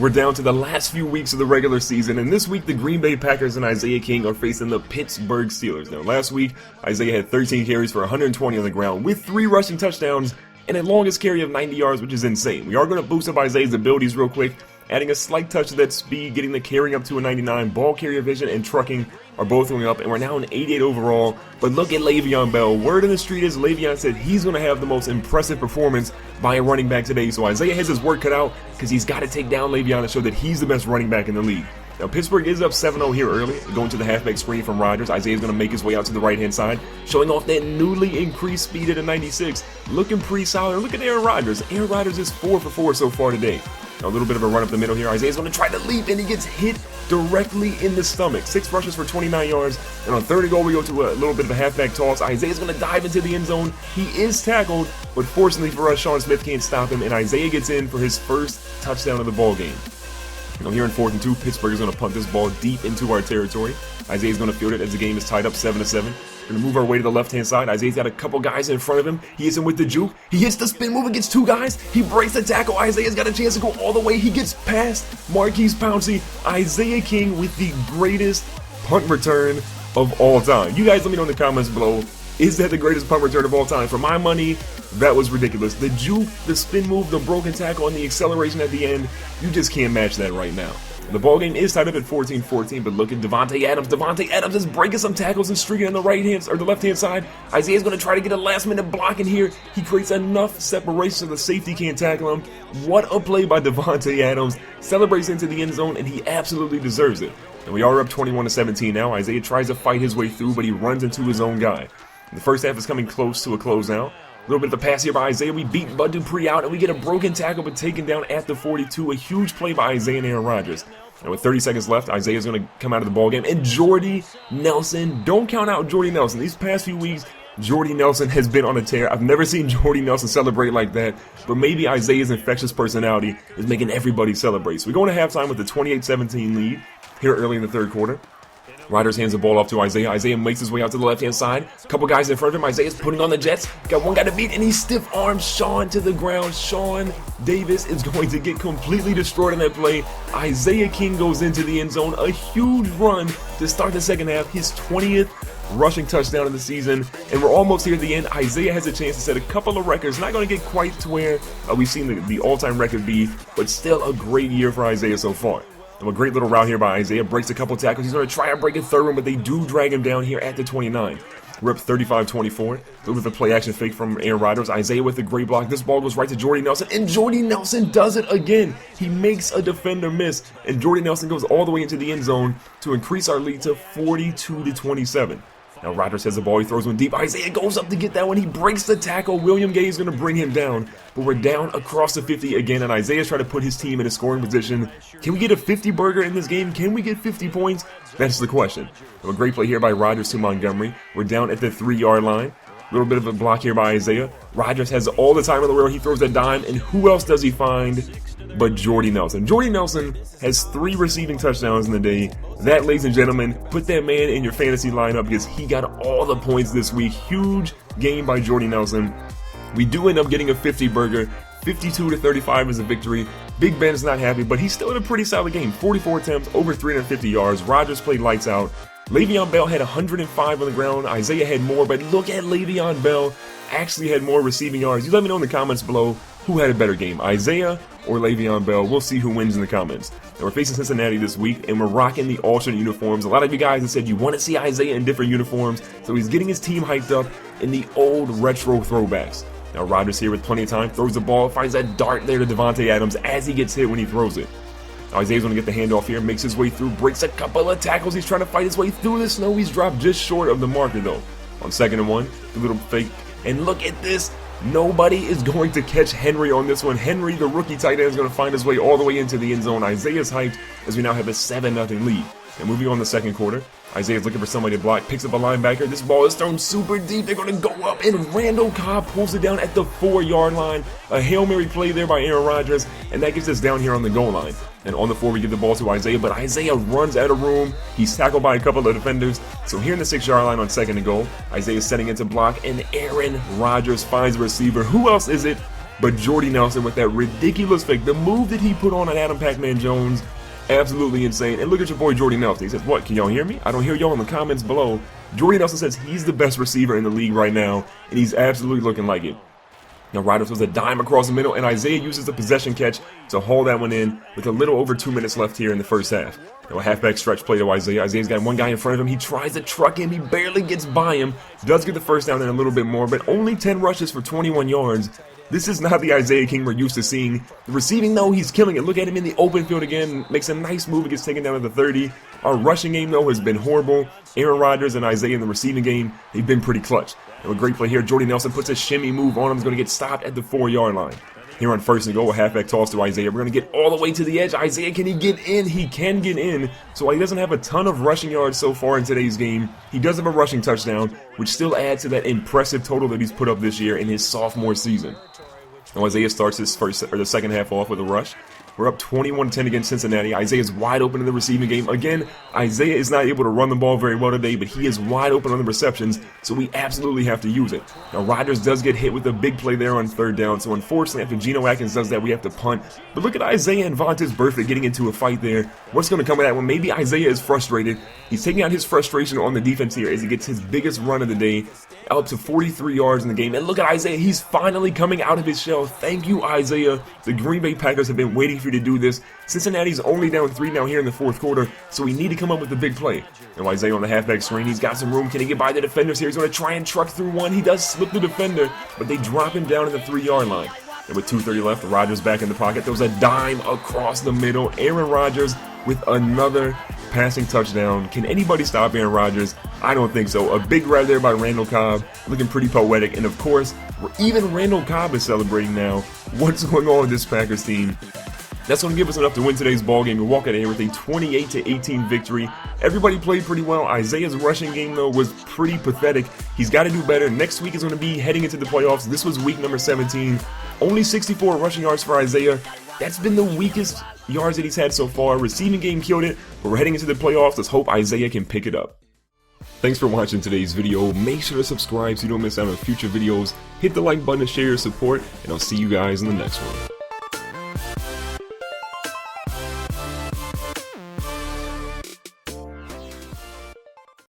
We're down to the last few weeks of the regular season, and this week the Green Bay Packers and Isaiah King are facing the Pittsburgh Steelers. Now, last week, Isaiah had 13 carries for 120 on the ground with 3 rushing touchdowns and a longest carry of 90 yards, which is insane. We are going to boost up Isaiah's abilities real quick, adding a slight touch to that speed, getting the carrying up to a 99, ball carrier vision and trucking are both going up, and we're now an 88 overall. But look at Le'Veon Bell. Word in the street is Le'Veon said he's going to have the most impressive performance by a running back today. So Isaiah has his work cut out because he's got to take down Le'Veon to show that he's the best running back in the league. Now, Pittsburgh is up 7-0 here early, going to the halfback screen from Rodgers. Isaiah's going to make his way out to the right-hand side, showing off that newly increased speed at a 96. Looking pretty solid. Look at Aaron Rodgers. Aaron Rodgers is 4 for 4 so far today. Now, a little bit of a run up the middle here. Isaiah's going to try to leap, and he gets hit directly in the stomach. 6 rushes for 29 yards, and on 3rd and goal, we go to a little bit of a halfback toss. Isaiah's going to dive into the end zone. He is tackled, but fortunately for us, Sean Smith can't stop him, and Isaiah gets in for his first touchdown of the ball game. Now, here in 4th and 2, Pittsburgh is going to punt this ball deep into our territory. Isaiah's going to field it as the game is tied up 7-7. We're going to move our way to the left-hand side. Isaiah's got a couple guys in front of him. He hits him with the juke. He hits the spin move against 2 guys. He breaks the tackle. Isaiah's got a chance to go all the way. He gets past Marquise Pouncey. Isaiah King with the greatest punt return of all time. You guys let me know in the comments below. Is that the greatest punt return of all time? For my money, that was ridiculous. The juke, the spin move, the broken tackle, and the acceleration at the end, you just can't match that right now. The ball game is tied up at 14-14, but look at Davante Adams. Davante Adams is breaking some tackles and streaking on the right-hand or the left-hand side. Isaiah's going to try to get a last-minute block in here. He creates enough separation so the safety can't tackle him. What a play by Davante Adams. Celebrates into the end zone, and he absolutely deserves it. And we are up 21-17 now. Isaiah tries to fight his way through, but he runs into his own guy. The first half is coming close to a close now. A little bit of a pass here by Isaiah. We beat Bud Dupree out, and we get a broken tackle, but taken down at the 42. A huge play by Isaiah and Aaron Rodgers. And with 30 seconds left, Isaiah's going to come out of the ballgame. And Jordy Nelson, don't count out Jordy Nelson. These past few weeks, Jordy Nelson has been on a tear. I've never seen Jordy Nelson celebrate like that. But maybe Isaiah's infectious personality is making everybody celebrate. So we go into halftime with a 28-17 lead here early in the 3rd quarter. Rodgers hands the ball off to Isaiah. Isaiah makes his way out to the left-hand side. A couple guys in front of him. Isaiah's putting on the Jets. Got one guy to beat, and he stiff arms Sean to the ground. Sean Davis is going to get completely destroyed in that play. Isaiah King goes into the end zone. A huge run to start the second half. His 20th rushing touchdown of the season, and we're almost here at the end. Isaiah has a chance to set a couple of records. Not going to get quite to where we've seen the all-time record be, but still a great year for Isaiah so far. And a great little route here by Isaiah. Breaks a couple tackles. He's going to try and break a 3rd one, but they do drag him down here at the 29. We're up 35-24. A little bit of a play-action fake from Aaron Rodgers. Isaiah with a great block. This ball goes right to Jordy Nelson, and Jordy Nelson does it again. He makes a defender miss, and Jordy Nelson goes all the way into the end zone to increase our lead to 42-27. Now Rodgers has the ball, he throws one deep. Isaiah goes up to get that one. He breaks the tackle. William Gay is going to bring him down. But we're down across the 50 again, and Isaiah's trying to put his team in a scoring position. Can we get a 50 burger in this game? Can we get 50 points? That's the question. A great play here by Rodgers to Montgomery. We're down at the 3-yard line. A little bit of a block here by Isaiah. Rodgers has all the time in the world. He throws a dime, and who else does he find but Jordy Nelson? Jordy Nelson has 3 receiving touchdowns in the day. That, ladies and gentlemen, put that man in your fantasy lineup because he got all the points this week. Huge game by Jordy Nelson. We do end up getting a 50 burger. 52-35 is a victory. Big Ben's not happy, but he's still in a pretty solid game. 44 attempts, over 350 yards. Rodgers played lights out. Le'Veon Bell had 105 on the ground. Isaiah had more, but look at Le'Veon Bell. Actually had more receiving yards. You let me know in the comments below who had a better game, Isaiah or Le'Veon Bell. We'll see who wins in the comments. And we're facing Cincinnati this week, and we're rocking the alternate uniforms. A lot of you guys have said you want to see Isaiah in different uniforms, so he's getting his team hyped up in the old retro throwbacks. Now Rodgers here with plenty of time, throws the ball, finds that dart there to Davante Adams as he gets hit when he throws it. Now Isaiah's going to get the handoff here, makes his way through, breaks a couple of tackles. He's trying to fight his way through the snow. He's dropped just short of the marker though. On 2nd and 1, a little fake, and look at this. Nobody is going to catch Henry on this one. Henry, the rookie tight end, is going to find his way all the way into the end zone. Isaiah's hyped as we now have a 7-0 lead. And moving on to the 2nd quarter, Isaiah's looking for somebody to block, picks up a linebacker. This ball is thrown super deep. They're going to go up, and Randall Cobb pulls it down at the 4-yard line. A Hail Mary play there by Aaron Rodgers, and that gets us down here on the goal line. And on the 4, we give the ball to Isaiah, but Isaiah runs out of room. He's tackled by a couple of defenders. So here in the 6-yard line on 2nd and goal, Isaiah's setting into block, and Aaron Rodgers finds a receiver. Who else is it but Jordy Nelson with that ridiculous fake, the move that he put on Adam Pac-Man Jones, absolutely insane. And look at your boy Jordy Nelson. He says, what, can y'all hear me? I don't hear y'all in the comments below. Jordy Nelson says he's the best receiver in the league right now, and he's absolutely looking like it. Now, Riders was a dime across the middle, and Isaiah uses the possession catch to haul that one in with a little over 2 minutes left here in the first half. Now, a halfback stretch play to Isaiah. Isaiah's got one guy in front of him. He tries to truck him. He barely gets by him. Does get the first down and a little bit more, but only 10 rushes for 21 yards. This is not the Isaiah King we're used to seeing. The receiving, though, he's killing it. Look at him in the open field again. Makes a nice move. He gets taken down to the 30. Our rushing game, though, has been horrible. Aaron Rodgers and Isaiah in the receiving game, they've been pretty clutch. And a great play here. Jordy Nelson puts a shimmy move on him. He's going to get stopped at the 4-yard line. Here on first and goal, a halfback toss to Isaiah. We're going to get all the way to the edge. Isaiah, can he get in? He can get in. So while he doesn't have a ton of rushing yards so far in today's game, he does have a rushing touchdown, which still adds to that impressive total that he's put up this year in his sophomore season. Now Isaiah starts his the second half off with a rush. We're up 21-10 against Cincinnati. Isaiah's wide open in the receiving game. Again, Isaiah is not able to run the ball very well today, but he is wide open on the receptions, so we absolutely have to use it. Now, Rodgers does get hit with a big play there on third down, so unfortunately, after Geno Atkins does that, we have to punt. But look at Isaiah and Vontaze Burfict getting into a fight there. What's going to come of that one? Maybe Isaiah is frustrated. He's taking out his frustration on the defense here as he gets his biggest run of the day, up to 43 yards in the game. And look at Isaiah. He's finally coming out of his shell. Thank you, Isaiah. The Green Bay Packers have been waiting for you to do this. Cincinnati's only down 3 now here in the fourth quarter, so we need to come up with a big play. Now Isaiah on the halfback screen. He's got some room. Can he get by the defenders here? He's going to try and truck through one. He does slip the defender, but they drop him down at the 3-yard line. And with 2:30 left, Rodgers back in the pocket. There was a dime across the middle. Aaron Rodgers with another passing touchdown. Can anybody stop Aaron Rodgers? I don't think so. A big grab there by Randall Cobb, looking pretty poetic. And of course, even Randall Cobb is celebrating now. What's going on with this Packers team? That's going to give us enough to win today's ball game. We walk out of here with a 28-18 victory. Everybody played pretty well. Isaiah's rushing game, though, was pretty pathetic. He's got to do better. Next week is going to be heading into the playoffs. This was week number 17. Only 64 rushing yards for Isaiah. That's been the weakest yards that he's had so far. Receiving game killed it, but we're heading into the playoffs. Let's hope Isaiah can pick it up. Thanks for watching today's video. Make sure to subscribe so you don't miss out on future videos. Hit the like button to share your support, and I'll see you guys in the next one.